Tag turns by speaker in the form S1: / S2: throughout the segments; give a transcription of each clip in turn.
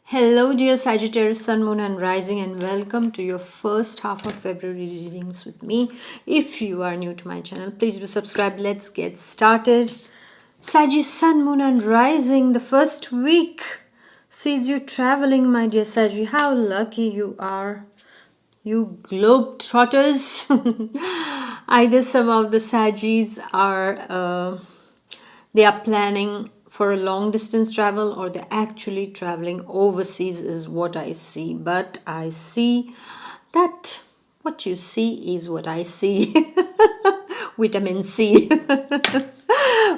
S1: Hello, dear Sagittarius, Sun, Moon, and Rising, and welcome to your first half of February readings with me. If you are new to my channel, please do subscribe. Let's get started. Sagittarius, Sun, Moon, and Rising, the first week sees you traveling, my dear Sagittarius. How lucky you are, you globetrotters. Either some of the Sagittarius are they are planning for a long distance travel, or they're actually traveling overseas is what I see. But I see that what you see is what I see. Vitamin C.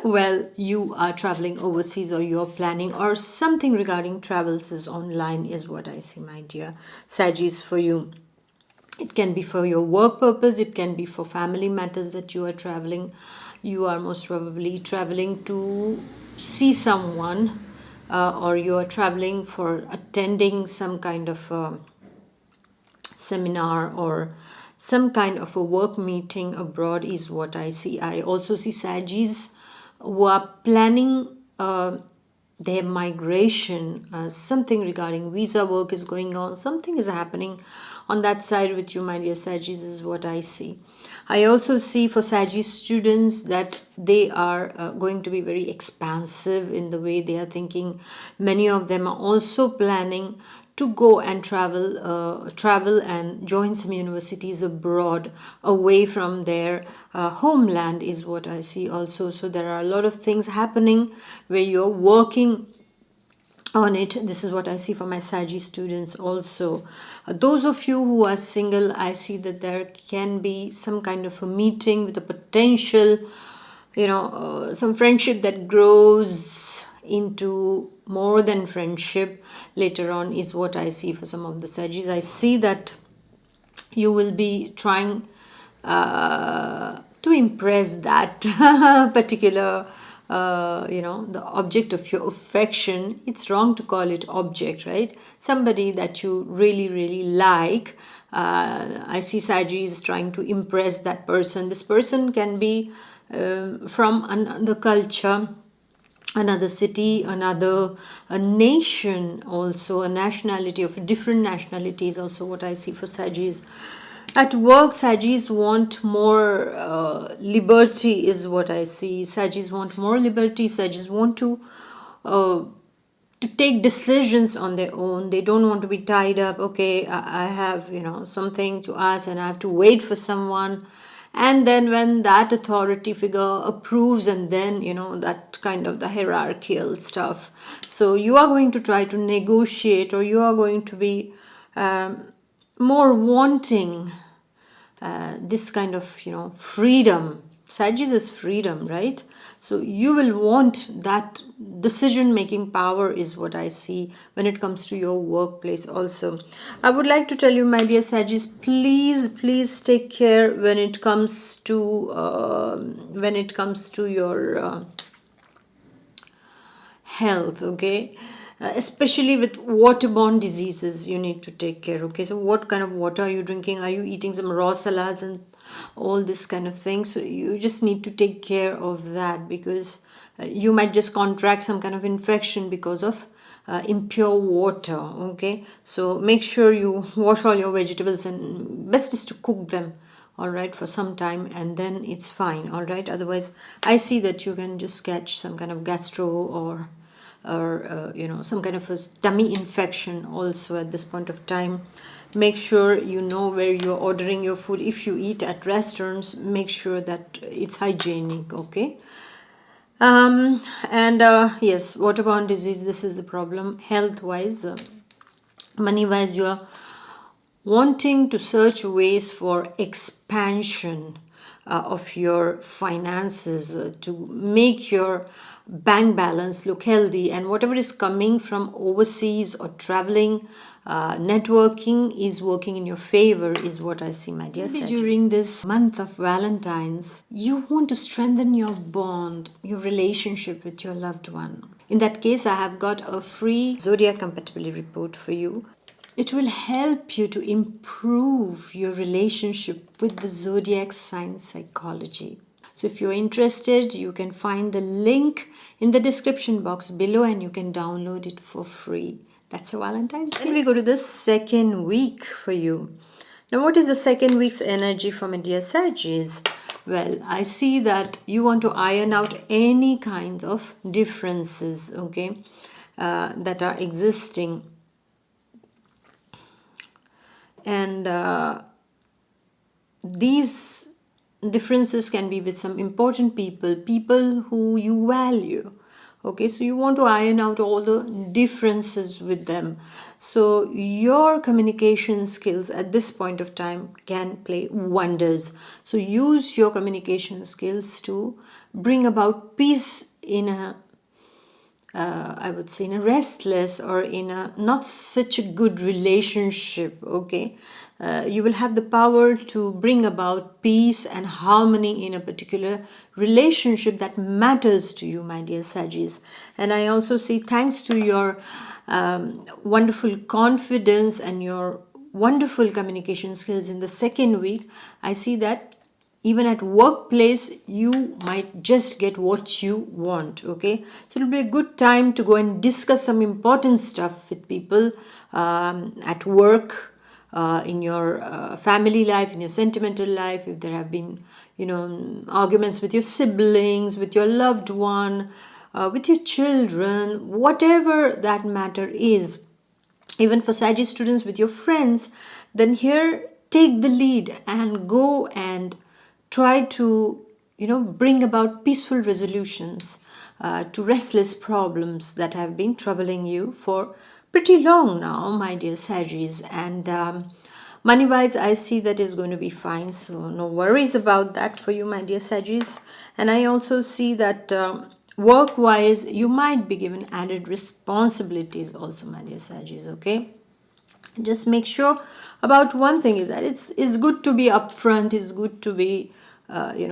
S1: Well, you are traveling overseas, or you're planning, or something regarding travels is online is what I see, my dear Sagittarius, for you. It can be for your work purpose, it can be for family matters that you are traveling. You are most probably traveling to see someone, or you are traveling for attending some kind of seminar or some kind of a work meeting abroad is what I see. I also see Sagittarius who are planning their migration, something regarding visa work is going on, something is happening on that side with you, my dear Sagittarius, is what I see. I also see for Sagittarius students that they are going to be very expansive in the way they are thinking. Many of them are also planning to go and travel and join some universities abroad, away from their homeland is what I see also. So there are a lot of things happening where you're working on it. This is what I see for my Sagittarius students also. Those of you who are single, I see that there can be some kind of a meeting with a potential, some friendship that grows into more than friendship later on is what I see for some of the Sagittarius. I see that you will be trying to impress that particular the object of your affection. It's wrong to call it object, right? Somebody that you really like. I see Sagittarius trying to impress that person. This person can be from another culture, another city, another a nation, also a nationality of different nationalities, also what I see for Sagittarius. At work, Sagittarius want more liberty is what I see. Sagittarius want more liberty. Sagittarius want to take decisions on their own. They don't want to be tied up. Okay, I have something to ask, and I have to wait for someone. And then when that authority figure approves, and then that kind of the hierarchical stuff. So you are going to try to negotiate, or you are going to be more wanting this kind of freedom. Sagittarius is freedom, right? So you will want that decision making power is what I see when it comes to your workplace also. I would like to tell you, my dear Sagittarius, please take care when it comes to your health, okay? Especially with waterborne diseases, you need to take care. Okay, so what kind of water are you drinking? Are you eating some raw salads and all this kind of thing? So you just need to take care of that, because you might just contract some kind of infection because of impure water. Okay, so make sure you wash all your vegetables, and best is to cook them, all right, for some time, and then it's fine, all right? Otherwise, I see that you can just catch some kind of gastro or some kind of a tummy infection also at this point of time. Make sure you know where you're ordering your food. If you eat at restaurants, make sure that it's hygienic, okay? And yes, waterborne disease, this is the problem. Health wise, money wise, you are wanting to search ways for expansion of your finances, to make your bank balance look healthy, and whatever is coming from overseas or traveling, networking is working in your favor is what I see, my dear Sagittarius. During this month of Valentine's, you want to strengthen your bond, your relationship with your loved one. In that case, I have got a free Zodiac compatibility report for you. It will help you to improve your relationship with the Zodiac sign psychology. So if you're interested, you can find the link in the description box below, and you can download it for free. That's your Valentine's Day. And we go to the second week for you. Now, what is the second week's energy for my dear Sagittarius? Well, I see that you want to iron out any kinds of differences, okay, that are existing. And these differences can be with some important people who you value. Okay, so you want to iron out all the differences with them. So your communication skills at this point of time can play wonders. So use your communication skills to bring about peace in a I would say in a restless or in a not such a good relationship, okay? You will have the power to bring about peace and harmony in a particular relationship that matters to you, my dear Sagittarius. And I also see, thanks to your wonderful confidence and your wonderful communication skills in the second week, I see that even at workplace you might just get what you want. Okay, so it'll be a good time to go and discuss some important stuff with people at work, in your family life, in your sentimental life, if there have been arguments with your siblings, with your loved one, with your children, whatever that matter is, even for Sagittarius students with your friends, then here take the lead and go and try to bring about peaceful resolutions to restless problems that have been troubling you for pretty long now, my dear Sagittarius. And money wise, I see that is going to be fine, so no worries about that for you, my dear Sagittarius. And I also see that work wise you might be given added responsibilities also, my dear Sagittarius. Okay, just make sure about one thing, is that it's good to be upfront, it's good to be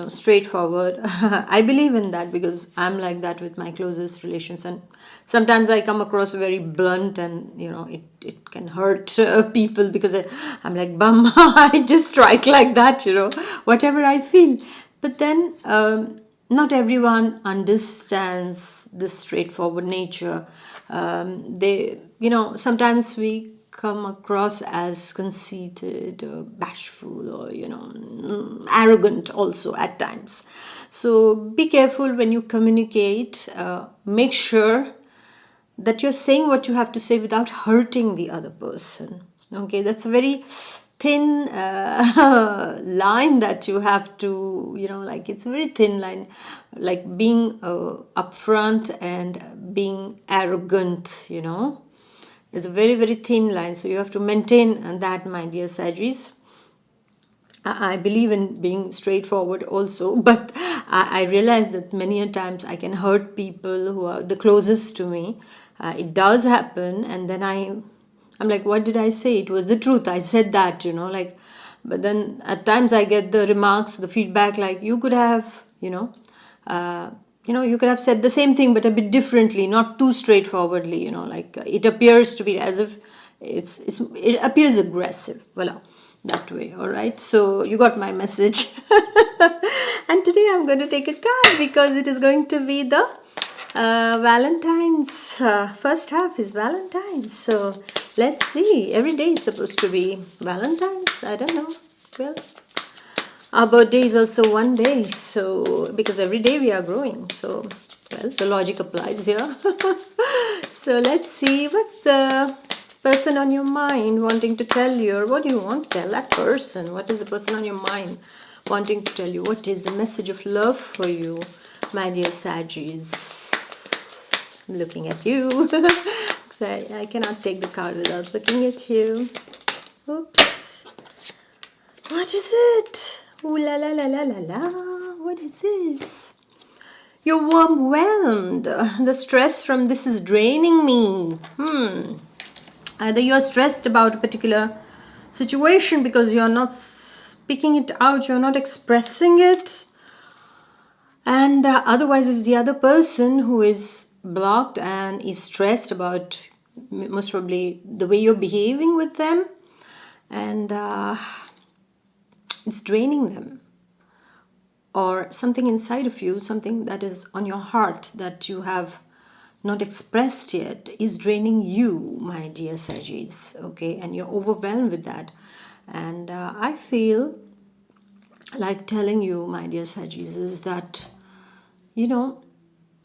S1: straightforward. I believe in that because I'm like that with my closest relations, and sometimes I come across very blunt, and it can hurt people because I'm like, bum, I just strike like that, whatever I feel. But then not everyone understands this straightforward nature. They sometimes we come across as conceited or bashful or arrogant also at times. So be careful when you communicate. Make sure that you're saying what you have to say without hurting the other person. Okay, that's a very thin line that you have to, it's a very thin line, like being upfront and being arrogant, is a very, very thin line. So you have to maintain that, my dear Sagittarius. I believe in being straightforward also, but I realize that many a times I can hurt people who are the closest to me. It does happen, and then I'm like, what did I say? It was the truth. I said that, but then at times I get the remarks, the feedback, like you could have, you could have said the same thing but a bit differently, not too straightforwardly, like it appears to be as if it appears aggressive. Voila, that way. All right, so you got my message. And today I'm going to take a card because it is going to be the Valentine's. First half is Valentine's, so let's see. Every day is supposed to be Valentine's. I don't know. Well, our birthday is also one day, so because every day we are growing, so well, the logic applies here. So let's see, what's the person on your mind wanting to tell you, or what do you want to tell that person? What is the person on your mind wanting to tell you? What is the message of love for you, my dear Sagittarius? I'm looking at you. I cannot take the card without looking at you. Oops. What is it? Ooh la la la la la la. What is this? You're overwhelmed. The stress from this is draining me. Either you're stressed about a particular situation because you're not speaking it out, you're not expressing it. And otherwise it's the other person who is blocked and is stressed about most probably the way you're behaving with them. And it's draining them, or something inside of you, something that is on your heart that you have not expressed yet is draining you, my dear Sagis, okay, and you're overwhelmed with that. And I feel like telling you, my dear Sagis, is that, you know,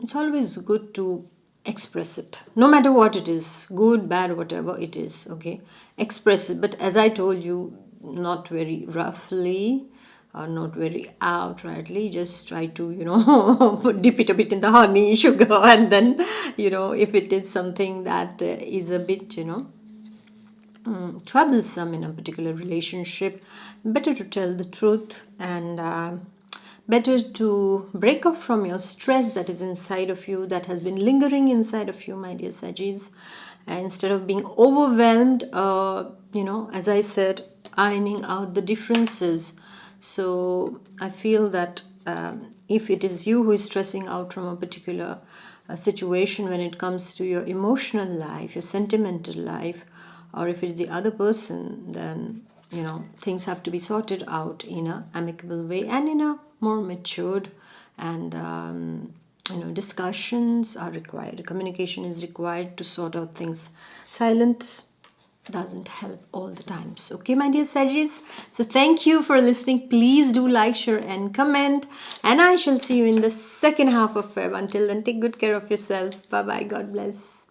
S1: it's always good to express it, no matter what it is, good, bad, whatever it is, okay? Express it, but as I told you, not very roughly or not very outrightly. Just try to, dip it a bit in the honey, sugar, and then, if it is something that is a bit, troublesome in a particular relationship, better to tell the truth, and better to break off from your stress that is inside of you, that has been lingering inside of you, my dear Sagis. Instead of being overwhelmed, as I said, ironing out the differences. So I feel that if it is you who is stressing out from a particular situation when it comes to your emotional life, your sentimental life, or if it's the other person, then things have to be sorted out in an amicable way and in a more matured, and discussions are required, communication is required to sort out things. Silence doesn't help all the times, okay, my dear Sagis? So thank you for listening. Please do like, share and comment, and I shall see you in the second half of Feb. Until then, take good care of yourself. Bye bye. God bless.